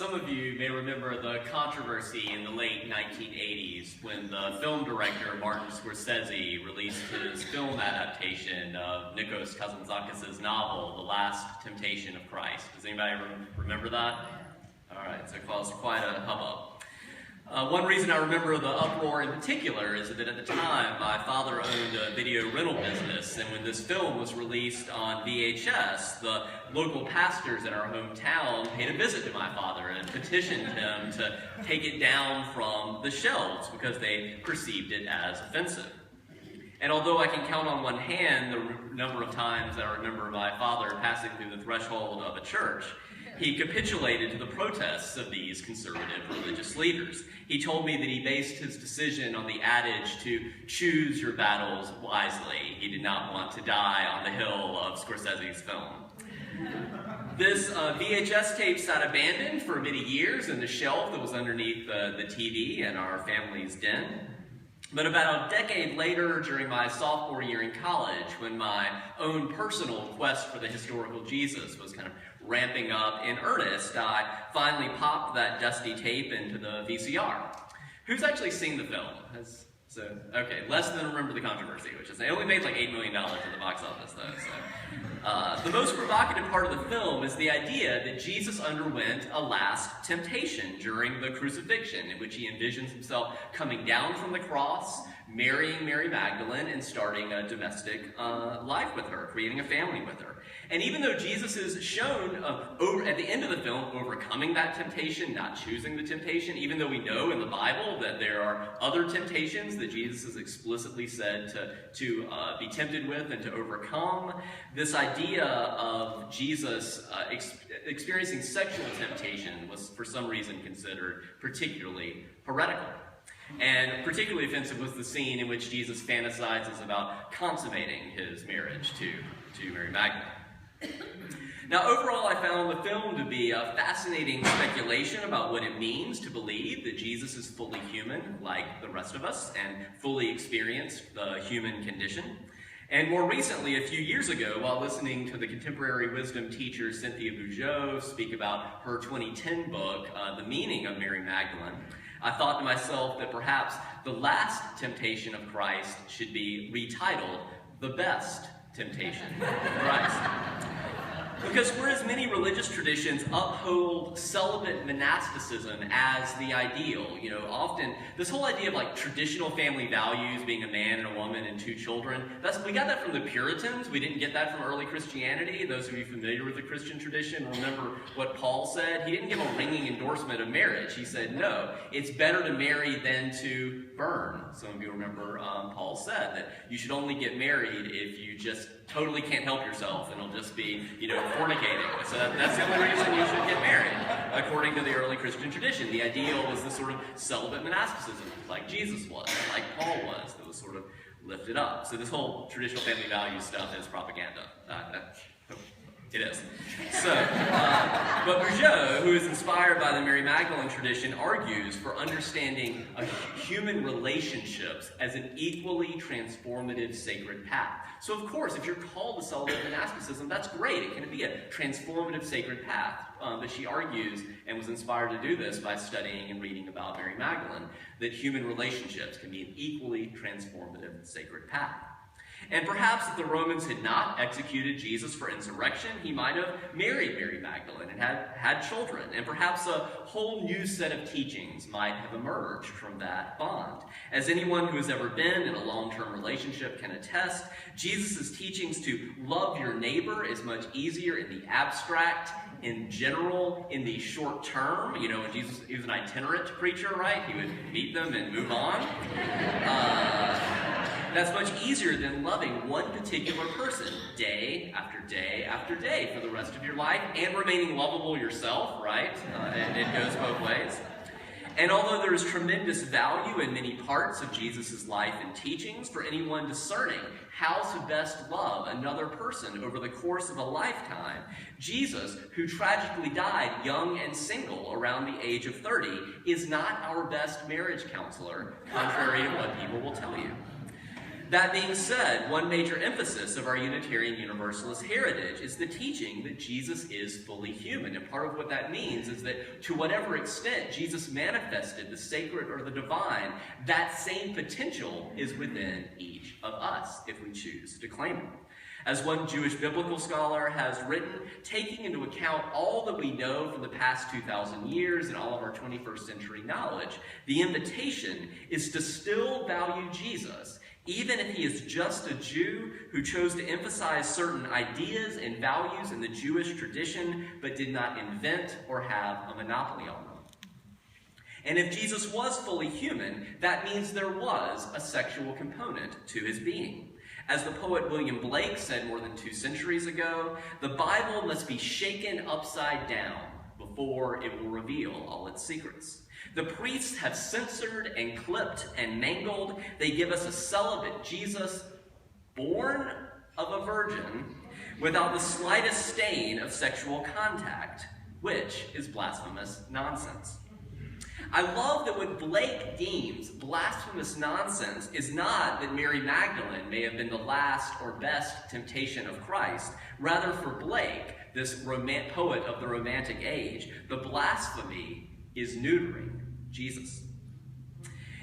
Some of you may remember the controversy in the late 1980s when the film director Martin Scorsese released his film adaptation of Nikos Kazantzakis' novel, The Last Temptation of Christ. Does anybody remember that? All right, so it caused quite a hubbub. One reason I remember the uproar in particular is that at the time my father owned a video rental business, and when this film was released on VHS, the local pastors in our hometown paid a visit to my father and petitioned him to take it down from the shelves because they perceived it as offensive. And although I can count on one hand the number of times that I remember my father passing through the threshold of a church, he capitulated to the protests of these conservative religious leaders. He told me that he based his decision on the adage to choose your battles wisely. He did not want to die on the hill of Scorsese's film. This VHS tape sat abandoned for many years in the shelf that was underneath the TV in our family's den. But about a decade later, during my sophomore year in college, when my own personal quest for the historical Jesus was kind of ramping up in earnest, I finally popped that dusty tape into the VCR. Who's actually seen the film? Okay, less than remember the controversy, which is, they only made like $8 million in the box office though, so. The most provocative part of the film is the idea that Jesus underwent a last temptation during the crucifixion, in which he envisions himself coming down from the cross, marrying Mary Magdalene, and starting a domestic life with her, creating a family with her. And even though Jesus is shown at the end of the film overcoming that temptation, not choosing the temptation, even though we know in the Bible that there are other temptations that Jesus has explicitly said to be tempted with and to overcome, this idea of Jesus experiencing sexual temptation was for some reason considered particularly heretical. And particularly offensive was the scene in which Jesus fantasizes about consummating his marriage to Mary Magdalene. Now, overall, I found the film to be a fascinating speculation about what it means to believe that Jesus is fully human, like the rest of us, and fully experienced the human condition. And more recently, a few years ago, while listening to the contemporary wisdom teacher Cynthia Boudreau speak about her 2010 book, The Meaning of Mary Magdalene, I thought to myself that perhaps the last temptation of Christ should be retitled The Best Temptation of Christ. Because whereas many religious traditions uphold celibate monasticism as the ideal, often this whole idea of like traditional family values, being a man and a woman and 2 children, we got that from the Puritans. We didn't get that from early Christianity. Those of you familiar with the Christian tradition remember what Paul said. He didn't give a ringing endorsement of marriage. He said, no, it's better to marry than to burn. Some of you remember Paul said that you should only get married if you just totally can't help yourself and it'll just be, fornicating. So that's the only reason you should get married, according to the early Christian tradition. The ideal was this sort of celibate monasticism, like Jesus was, like Paul was, that was sort of lifted up. So this whole traditional family values stuff is propaganda. It is. So, but Boudreau, who is inspired by the Mary Magdalene tradition, argues for understanding human relationships as an equally transformative sacred path. So of course, if you're called to celibate monasticism, that's great. It can be a transformative sacred path. But she argues, and was inspired to do this by studying and reading about Mary Magdalene, that human relationships can be an equally transformative sacred path. And perhaps if the Romans had not executed Jesus for insurrection, he might have married Mary Magdalene and had children. And perhaps a whole new set of teachings might have emerged from that bond. As anyone who has ever been in a long-term relationship can attest, Jesus' teachings to love your neighbor is much easier in the abstract, in general, in the short term. When Jesus, he was an itinerant preacher, right? He would meet them and move on. That's much easier than loving one particular person day after day after day for the rest of your life and remaining lovable yourself, right? And it goes both ways. And although there is tremendous value in many parts of Jesus' life and teachings for anyone discerning how to best love another person over the course of a lifetime, Jesus, who tragically died young and single around the age of 30, is not our best marriage counselor, contrary to what people will tell you. That being said, one major emphasis of our Unitarian Universalist heritage is the teaching that Jesus is fully human. And part of what that means is that to whatever extent Jesus manifested the sacred or the divine, that same potential is within each of us if we choose to claim it. As one Jewish biblical scholar has written, taking into account all that we know from the past 2,000 years and all of our 21st century knowledge, the invitation is to still value Jesus, even if he is just a Jew who chose to emphasize certain ideas and values in the Jewish tradition, but did not invent or have a monopoly on them. And if Jesus was fully human, that means there was a sexual component to his being. As the poet William Blake said more than 2 centuries ago, the Bible must be shaken upside down before it will reveal all its secrets. The priests have censored and clipped and mangled. They give us a celibate Jesus, born of a virgin, without the slightest stain of sexual contact, which is blasphemous nonsense. I love that what Blake deems blasphemous nonsense is not that Mary Magdalene may have been the last or best temptation of Christ. Rather, for Blake, this poet of the Romantic age, the blasphemy is neutering Jesus.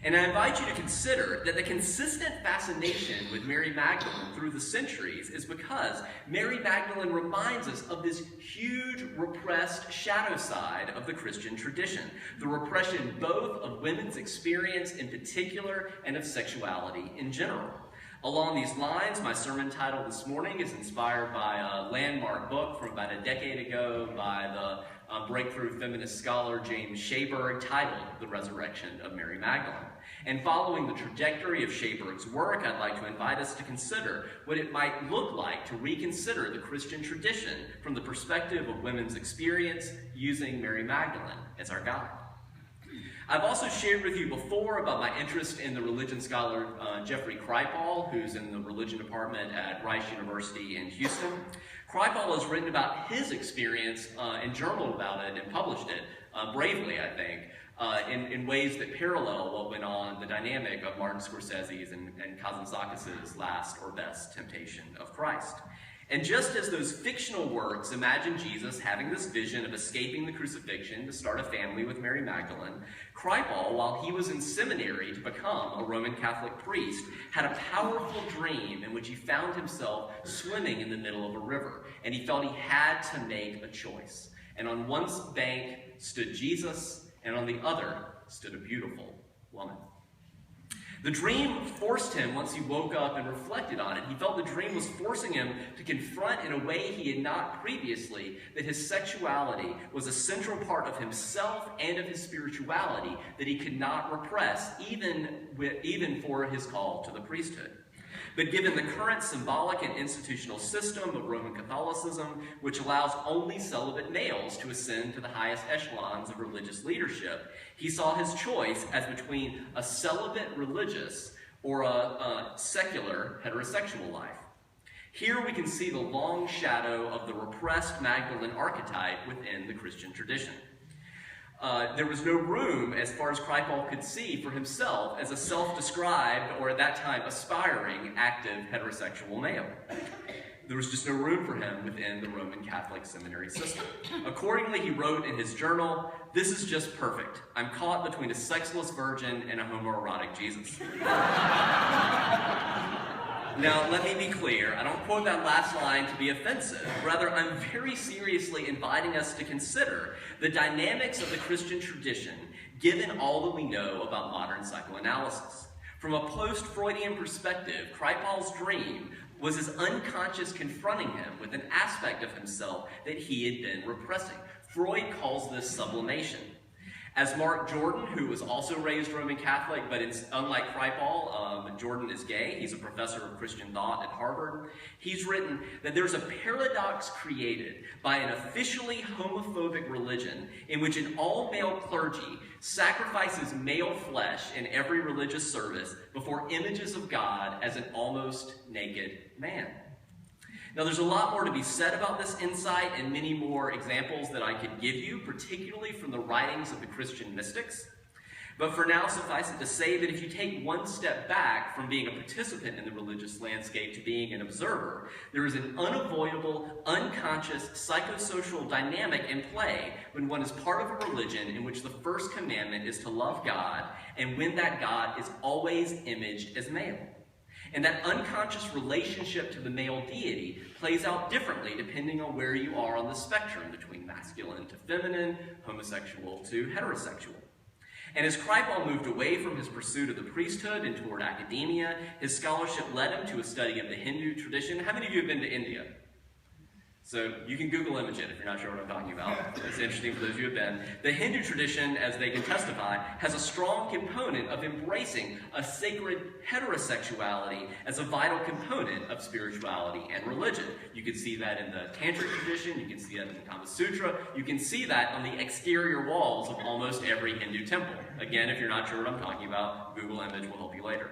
And I invite you to consider that the consistent fascination with Mary Magdalene through the centuries is because Mary Magdalene reminds us of this huge repressed shadow side of the Christian tradition, the repression both of women's experience in particular and of sexuality in general. Along these lines, my sermon title this morning is inspired by a landmark book from about a decade ago by the breakthrough feminist scholar James Shaberg, titled The Resurrection of Mary Magdalene. And following the trajectory of Shaberg's work, I'd like to invite us to consider what it might look like to reconsider the Christian tradition from the perspective of women's experience using Mary Magdalene as our guide. I've also shared with you before about my interest in the religion scholar Jeffrey Kripal, who's in the religion department at Rice University in Houston. Kripal has written about his experience and journaled about it and published it bravely, I think, in ways that parallel what went on, the dynamic of Martin Scorsese's and Kazantzakis' last or best temptation of Christ. And just as those fictional works imagine Jesus having this vision of escaping the crucifixion to start a family with Mary Magdalene, Kripal, while he was in seminary to become a Roman Catholic priest, had a powerful dream in which he found himself swimming in the middle of a river, and he felt he had to make a choice. And on one bank stood Jesus, and on the other stood a beautiful woman. The dream forced him, once he woke up and reflected on it, he felt the dream was forcing him to confront in a way he had not previously, that his sexuality was a central part of himself and of his spirituality that he could not repress, even for his call to the priesthood. But given the current symbolic and institutional system of Roman Catholicism, which allows only celibate males to ascend to the highest echelons of religious leadership, he saw his choice as between a celibate religious or a secular heterosexual life. Here we can see the long shadow of the repressed Magdalene archetype within the Christian tradition. There was no room, as far as Kripal could see, for himself as a self-described, or at that time aspiring, active heterosexual male. There was just no room for him within the Roman Catholic seminary system. Accordingly, he wrote in his journal, "This is just perfect. I'm caught between a sexless virgin and a homoerotic Jesus." Now, let me be clear. I don't quote that last line to be offensive. Rather, I'm very seriously inviting us to consider the dynamics of the Christian tradition, given all that we know about modern psychoanalysis. From a post-Freudian perspective, Kripal's dream was his unconscious confronting him with an aspect of himself that he had been repressing. Freud calls this sublimation. As Mark Jordan, who was also raised Roman Catholic, but unlike Kripal, Jordan is gay. He's a professor of Christian thought at Harvard. He's written that there's a paradox created by an officially homophobic religion in which an all-male clergy sacrifices male flesh in every religious service before images of God as an almost naked man. Now, there's a lot more to be said about this insight and many more examples that I could give you, particularly from the writings of the Christian mystics. But for now, suffice it to say that if you take one step back from being a participant in the religious landscape to being an observer, there is an unavoidable, unconscious, psychosocial dynamic in play when one is part of a religion in which the first commandment is to love God, and when that God is always imaged as male. And that unconscious relationship to the male deity plays out differently depending on where you are on the spectrum between masculine to feminine, homosexual to heterosexual. And as Kripal moved away from his pursuit of the priesthood and toward academia, his scholarship led him to a study of the Hindu tradition. How many of you have been to India? So you can Google image it if you're not sure what I'm talking about. It's interesting for those of you who have been. The Hindu tradition, as they can testify, has a strong component of embracing a sacred heterosexuality as a vital component of spirituality and religion. You can see that in the Tantric tradition, you can see that in the Kama Sutra, you can see that on the exterior walls of almost every Hindu temple. Again, if you're not sure what I'm talking about, Google image will help you later.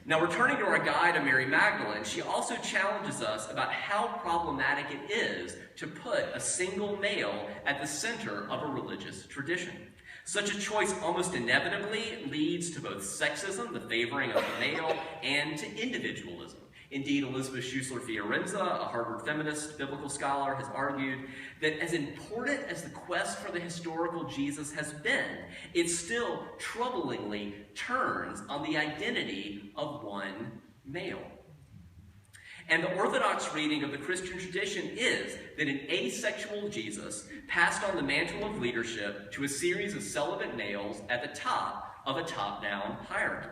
Now, returning to our guide to Mary Magdalene, she also challenges us about how problematic it is to put a single male at the center of a religious tradition. Such a choice almost inevitably leads to both sexism, the favoring of the male, and to individualism. Indeed, Elizabeth Schussler-Fiorenza, a Harvard feminist biblical scholar, has argued that as important as the quest for the historical Jesus has been, it still troublingly turns on the identity of one male. And the orthodox reading of the Christian tradition is that an asexual Jesus passed on the mantle of leadership to a series of celibate males at the top of a top-down hierarchy.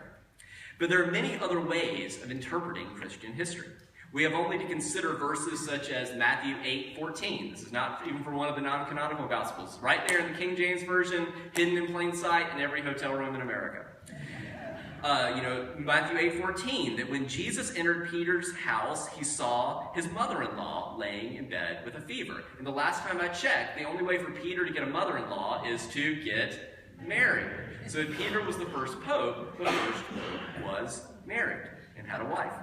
But there are many other ways of interpreting Christian history. We have only to consider verses such as Matthew 8:14. This is not even from one of the non-canonical Gospels. Right there in the King James Version, hidden in plain sight in every hotel room in America. Matthew 8:14, that when Jesus entered Peter's house, he saw his mother-in-law laying in bed with a fever. And the last time I checked, the only way for Peter to get a mother-in-law is to get married. So if Peter was the first pope, the first pope was married and had a wife.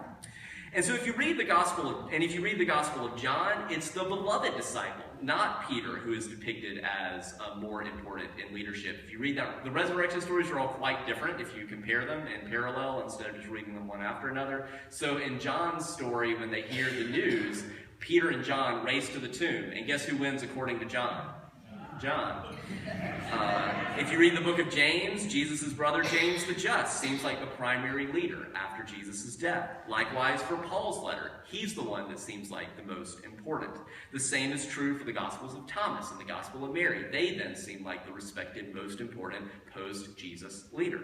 And so if you read the Gospel of John, it's the beloved disciple, not Peter, who is depicted as more important in leadership. If you read that, the resurrection stories are all quite different if you compare them in parallel instead of just reading them one after another. So in John's story, when they hear the news, Peter and John race to the tomb. And guess who wins according to John? John. If you read the book of James, Jesus' brother James the Just seems like the primary leader after Jesus' death. Likewise for Paul's letter, he's the one that seems like the most important. The same is true for the Gospels of Thomas and the Gospel of Mary. They then seem like the respected, most important post-Jesus leader.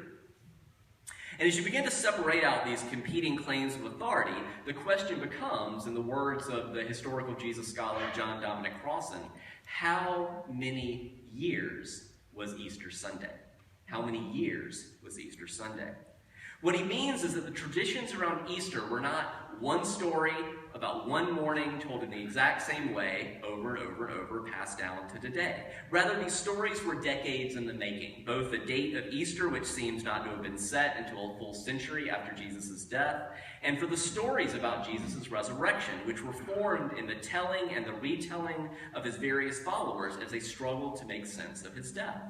And as you begin to separate out these competing claims of authority, the question becomes, in the words of the historical Jesus scholar John Dominic Crossan, how many years was Easter Sunday? How many years was Easter Sunday? What he means is that the traditions around Easter were not one story about one morning told in the exact same way over and over and over, passed down to today. Rather, these stories were decades in the making, both the date of Easter, which seems not to have been set until a full century after Jesus' death, and for the stories about Jesus' resurrection, which were formed in the telling and the retelling of his various followers as they struggled to make sense of his death.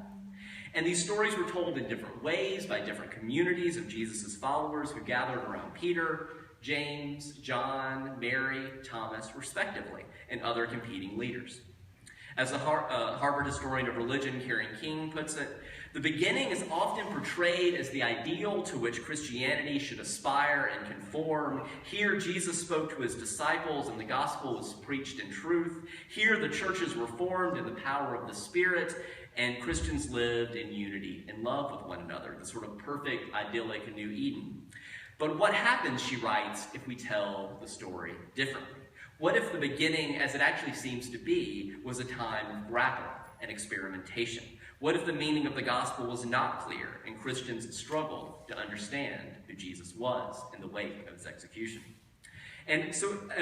And these stories were told in different ways by different communities of Jesus' followers who gathered around Peter, James, John, Mary, Thomas, respectively, and other competing leaders. As the Harvard historian of religion, Karen King, puts it, the beginning is often portrayed as the ideal to which Christianity should aspire and conform. Here, Jesus spoke to his disciples and the gospel was preached in truth. Here, the churches were formed in the power of the Spirit, and Christians lived in unity and love with one another, the sort of perfect, idyllic New Eden. But what happens, she writes, if we tell the story differently? What if the beginning, as it actually seems to be, was a time of grapple and experimentation? What if the meaning of the gospel was not clear and Christians struggled to understand who Jesus was in the wake of his execution? And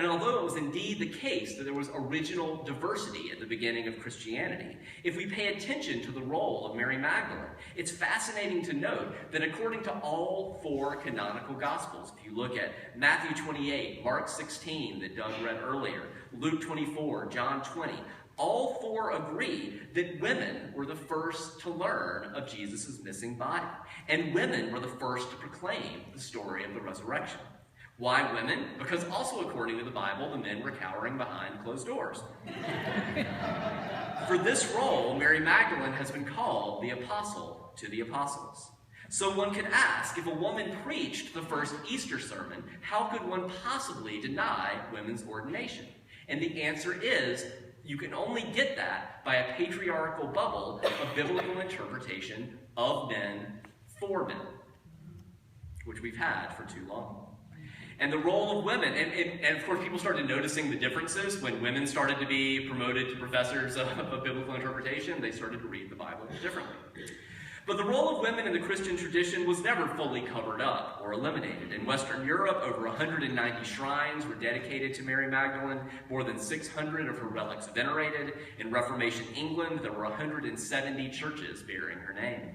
although it was indeed the case that there was original diversity at the beginning of Christianity, if we pay attention to the role of Mary Magdalene, it's fascinating to note that according to all four canonical Gospels, if you look at Matthew 28, Mark 16 that Doug read earlier, Luke 24, John 20, all four agree that women were the first to learn of Jesus' missing body, and women were the first to proclaim the story of the resurrection. Why women? Because also according to the Bible, the men were cowering behind closed doors. For this role, Mary Magdalene has been called the apostle to the apostles. So one could ask, if a woman preached the first Easter sermon, how could one possibly deny women's ordination? And the answer is, you can only get that by a patriarchal bubble of biblical interpretation of men for men, which we've had for too long. And the role of women, and of course people started noticing the differences when women started to be promoted to professors of biblical interpretation. They started to read the Bible differently. But the role of women in the Christian tradition was never fully covered up or eliminated. In Western Europe, over 190 shrines were dedicated to Mary Magdalene, more than 600 of her relics venerated. In Reformation England, there were 170 churches bearing her name.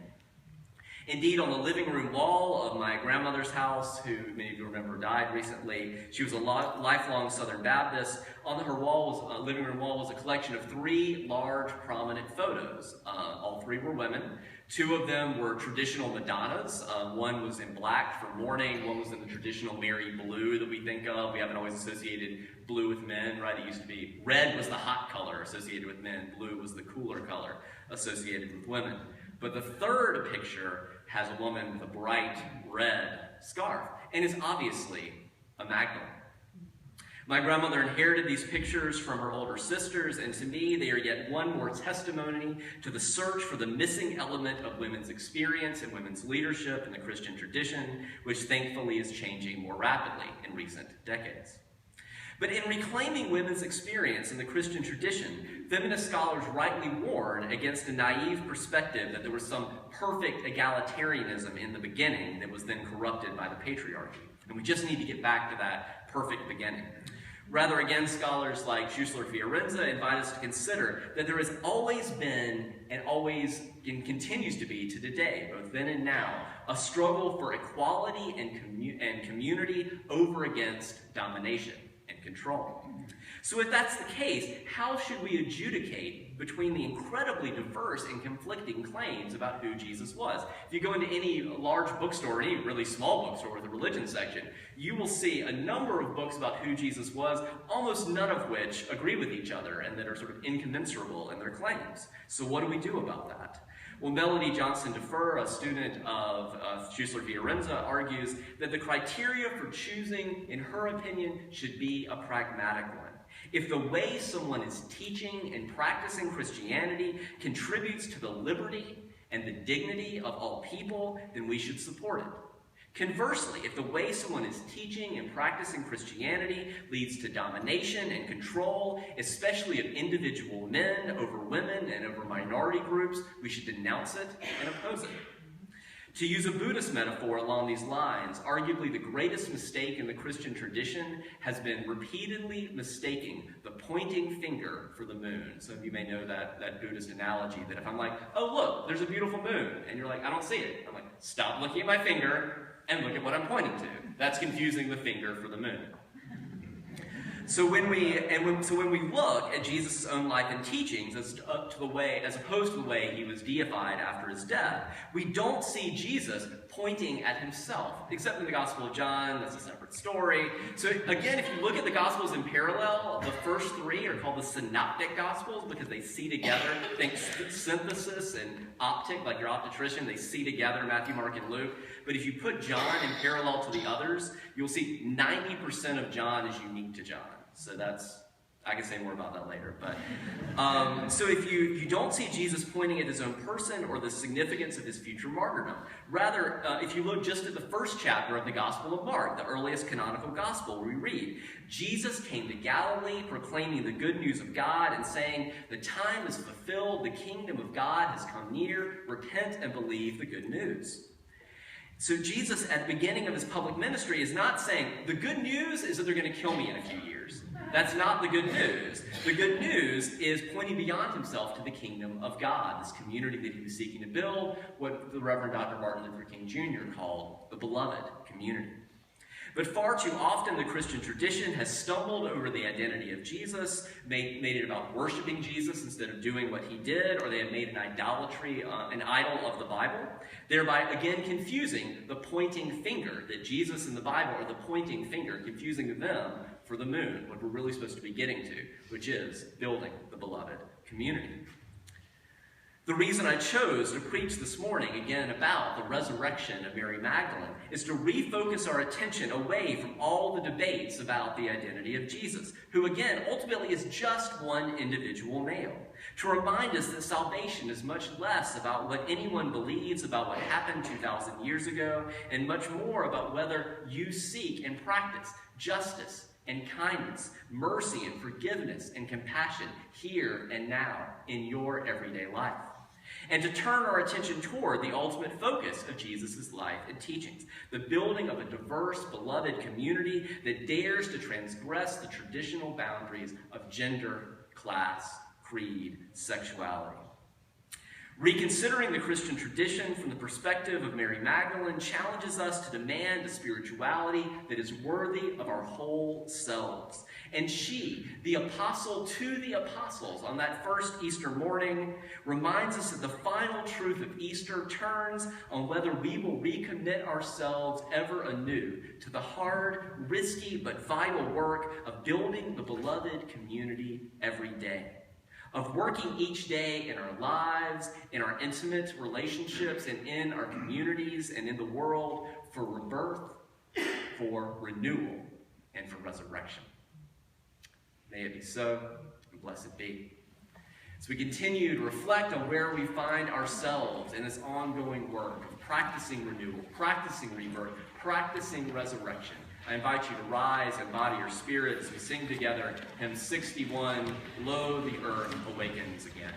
Indeed, on the living room wall of my grandmother's house, who many of you remember died recently, she was a lifelong Southern Baptist. On her wall, living room wall, was a collection of 3 large, prominent photos. All 3 were women. 2 of them were traditional Madonnas. One was in black for mourning. One was in the traditional Mary blue that we think of. We haven't always associated blue with men, right? It used to be red was the hot color associated with men. Blue was the cooler color associated with women. But the third picture has a woman with a bright red scarf and is obviously a Magdalene. My grandmother inherited these pictures from her older sisters, and to me, they are yet one more testimony to the search for the missing element of women's experience and women's leadership in the Christian tradition, which thankfully is changing more rapidly in recent decades. But in reclaiming women's experience in the Christian tradition, feminist scholars rightly warn against a naive perspective that there was some perfect egalitarianism in the beginning that was then corrupted by the patriarchy. And we just need to get back to that perfect beginning. Rather, again, scholars like Schussler Fiorenza invite us to consider that there has always been and always continues to be to today, both then and now, a struggle for equality and community over against domination and control. So if that's the case, how should we adjudicate between the incredibly diverse and conflicting claims about who Jesus was? If you go into any large bookstore, any really small bookstore with a religion section, you will see a number of books about who Jesus was, almost none of which agree with each other and that are sort of incommensurable in their claims. So what do we do about that? Well, Melody Johnson Defer, a student of Schussler Fiorenza, argues that the criteria for choosing, in her opinion, should be a pragmatic one. If the way someone is teaching and practicing Christianity contributes to the liberty and the dignity of all people, then we should support it. Conversely, if the way someone is teaching and practicing Christianity leads to domination and control, especially of individual men over women and over minority groups, we should denounce it and oppose it. To use a Buddhist metaphor along these lines, arguably the greatest mistake in the Christian tradition has been repeatedly mistaking the pointing finger for the moon. Some of you may know that Buddhist analogy that if I'm like, oh look, there's a beautiful moon, and you're like, I don't see it. I'm like, stop looking at my finger and look at what I'm pointing to. That's confusing the finger for the moon. So when we look at Jesus' own life and teachings as opposed to the way he was deified after his death, we don't see Jesus pointing at himself, except in the Gospel of John. That's a separate story. So again, if you look at the Gospels in parallel, the first 3 are called the Synoptic Gospels because they see together, think synthesis and optic, like your optician, they see together Matthew, Mark, and Luke. But if you put John in parallel to the others, you'll see 90% of John is unique to John. So I can say more about that later. But so if you don't see Jesus pointing at his own person or the significance of his future martyrdom, rather, if you look just at the first chapter of the Gospel of Mark, the earliest canonical gospel, we read, Jesus came to Galilee proclaiming the good news of God and saying, the time is fulfilled, the kingdom of God has come near, repent and believe the good news. So Jesus, at the beginning of his public ministry, is not saying, the good news is that they're going to kill me in a few years. That's not the good news. The good news is pointing beyond himself to the kingdom of God, this community that he was seeking to build, what the Reverend Dr. Martin Luther King Jr. called the beloved community. But far too often, the Christian tradition has stumbled over the identity of Jesus, made it about worshiping Jesus instead of doing what he did, or they have made an idolatry, an idol of the Bible, thereby again confusing the pointing finger, that Jesus and the Bible are the pointing finger, confusing them for the moon, what we're really supposed to be getting to, which is building the beloved community. The reason I chose to preach this morning again about the resurrection of Mary Magdalene is to refocus our attention away from all the debates about the identity of Jesus, who again ultimately is just one individual male, to remind us that salvation is much less about what anyone believes about what happened 2,000 years ago, and much more about whether you seek and practice justice and kindness, mercy and forgiveness and compassion here and now in your everyday life. And to turn our attention toward the ultimate focus of Jesus' life and teachings, the building of a diverse, beloved community that dares to transgress the traditional boundaries of gender, class, creed, sexuality. Reconsidering the Christian tradition from the perspective of Mary Magdalene challenges us to demand a spirituality that is worthy of our whole selves. And she, the apostle to the apostles on that first Easter morning, reminds us that the final truth of Easter turns on whether we will recommit ourselves ever anew to the hard, risky, but vital work of building the beloved community every day, of working each day in our lives, in our intimate relationships, and in our communities and in the world for rebirth, for renewal, and for resurrection. May it be so, and blessed be. As we continue to reflect on where we find ourselves in this ongoing work of practicing renewal, practicing rebirth, practicing resurrection, I invite you to rise and body your spirit as we sing together hymn 61, Lo, the Earth Awakens Again.